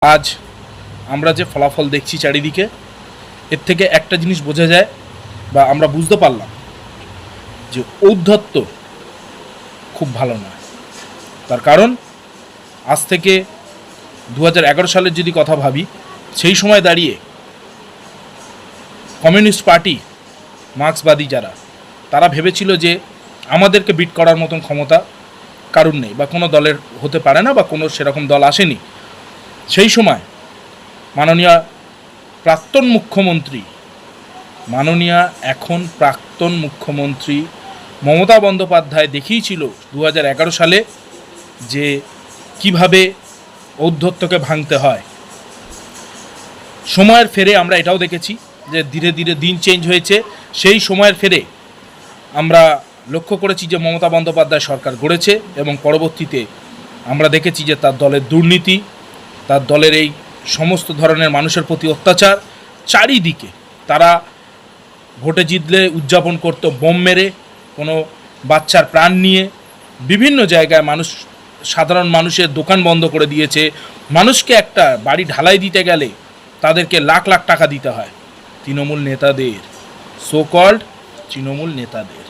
আজ আমরা যে ফলাফল দেখছি চারিদিকে, এর থেকে একটা জিনিস বোঝা যায় বা আমরা বুঝতে পারলাম যে ঔদ্ধত্য খুব ভালো নয়। তার কারণ আজ থেকে 2011 সালের যদি কথা ভাবি, সেই সময় দাঁড়িয়ে কমিউনিস্ট পার্টি, মার্ক্সবাদী যারা, তারা ভেবেছিল যে আমাদেরকে বিট করার মতন ক্ষমতা কারুর নেই বা কোনো দলের হতে পারে না বা কোনো সেরকম দল আসেনি। সেই সময় মাননীয় প্রাক্তন মুখ্যমন্ত্রী, এখন প্রাক্তন মুখ্যমন্ত্রী মমতা বন্দ্যোপাধ্যায় দেখিয়েছিল 2011 সালে যে কিভাবে ঔদ্ধত্যকে ভাঙতে হয়। সময়ের ফেরে আমরা এটাও দেখেছি যে ধীরে ধীরে দিন চেঞ্জ হয়েছে। সেই সময়ের ফেরে আমরা লক্ষ্য করেছি যে মমতা বন্দ্যোপাধ্যায় সরকার গড়েছে এবং পরবর্তীতে আমরা দেখেছি যে তার দলের দুর্নীতি, তার দলের এই সমস্ত ধরনের মানুষের প্রতি অত্যাচার, চারিদিকে তারা ভোটে জিতলে উদযাপন করত বোম মেরে, কোনো বাচ্চার প্রাণ নিয়ে, বিভিন্ন জায়গায় সাধারণ মানুষের দোকান বন্ধ করে দিয়েছে। মানুষকে একটা বাড়ি ঢালাই দিতে গেলে তাদেরকে লাখ লাখ টাকা দিতে হয়। তৃণমূল নেতাদের, সো কল্ড তৃণমূল নেতাদের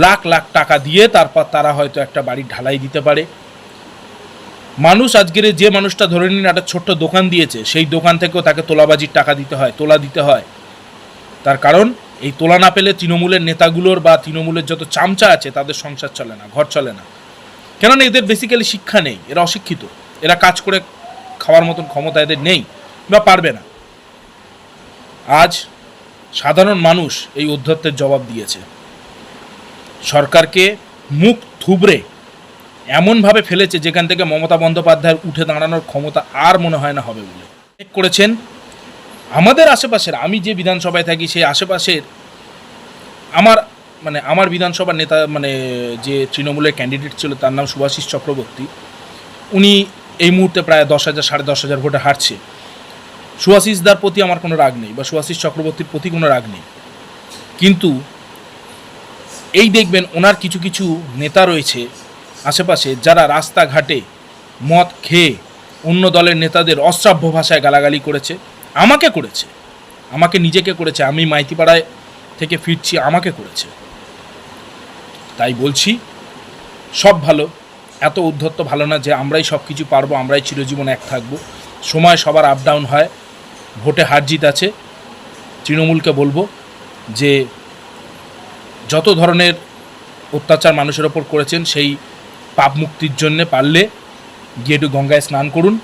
লাখ লাখ টাকা দিয়ে তারপর তারা হয়তো একটা বাড়ি ঢালাই দিতে পারে। মানুষ আজকের যে মানুষটা ধরে নিন একটা ছোট্ট দোকান দিয়েছে, সেই দোকান থেকেও তাকে তোলাবাজির টাকা দিতে হয়, তোলা দিতে হয়। তার কারণ এই তোলা না পেলে তৃণমূলের নেতাগুলোর বা তৃণমূলের যত চামচা আছে তাদের সংসার চলে না, ঘর চলে না। কেননা এদের বেসিক্যালি শিক্ষা নেই, এরা অশিক্ষিত, এরা কাজ করে খাওয়ার মতন ক্ষমতা এদের নেই বা পারবে না। আজ সাধারণ মানুষ এই ঔদ্ধত্যের জবাব দিয়েছে। সরকারকে মুখ থুবড়ে এমনভাবে ফেলেছে যেখান থেকে মমতা বন্দ্যোপাধ্যায়ের উঠে দাঁড়ানোর ক্ষমতা আর মনে হয় না হবে বলে করেছেন। আমাদের আশেপাশের, আমি যে বিধানসভায় থাকি সেই আশেপাশের আমার বিধানসভার নেতা, যে তৃণমূলের ক্যান্ডিডেট ছিল, তার নাম শুভাশিস চক্রবর্তী। উনি এই মুহূর্তে প্রায় 10,000 10,500 ভোটে হারছে। শুভাশিসদার প্রতি আমার কোনো রাগ নেই বা শুভাশিস চক্রবর্তীর প্রতি কোনো রাগ নেই, কিন্তু এই দেখবেন ওনার কিছু কিছু নেতা রয়েছে আশেপাশে যারা রাস্তাঘাটে মদ খেয়ে অন্য দলের নেতাদের অশ্রাব্য ভাষায় গালাগালি করেছে। আমাকে নিজেকে করেছে, আমি মাইতিপাড়ায় থেকে ফিরছি, আমাকে করেছে। তাই বলছি, সব ভালো, এত উদ্ধত্ত ভালো না যে আমরাই সব কিছু পারবো, আমরাই চিরজীবন এক থাকবো। সময় সবার আপ ডাউন হয়, ভোটে হার জিত আছে। তৃণমূলকে বলবো যে যত ধরনের অত্যাচার মানুষের ওপর করেছেন সেই পাপ মুক্তির জন্যে পারলে গিয়ে একটু গঙ্গায় স্নান করুন।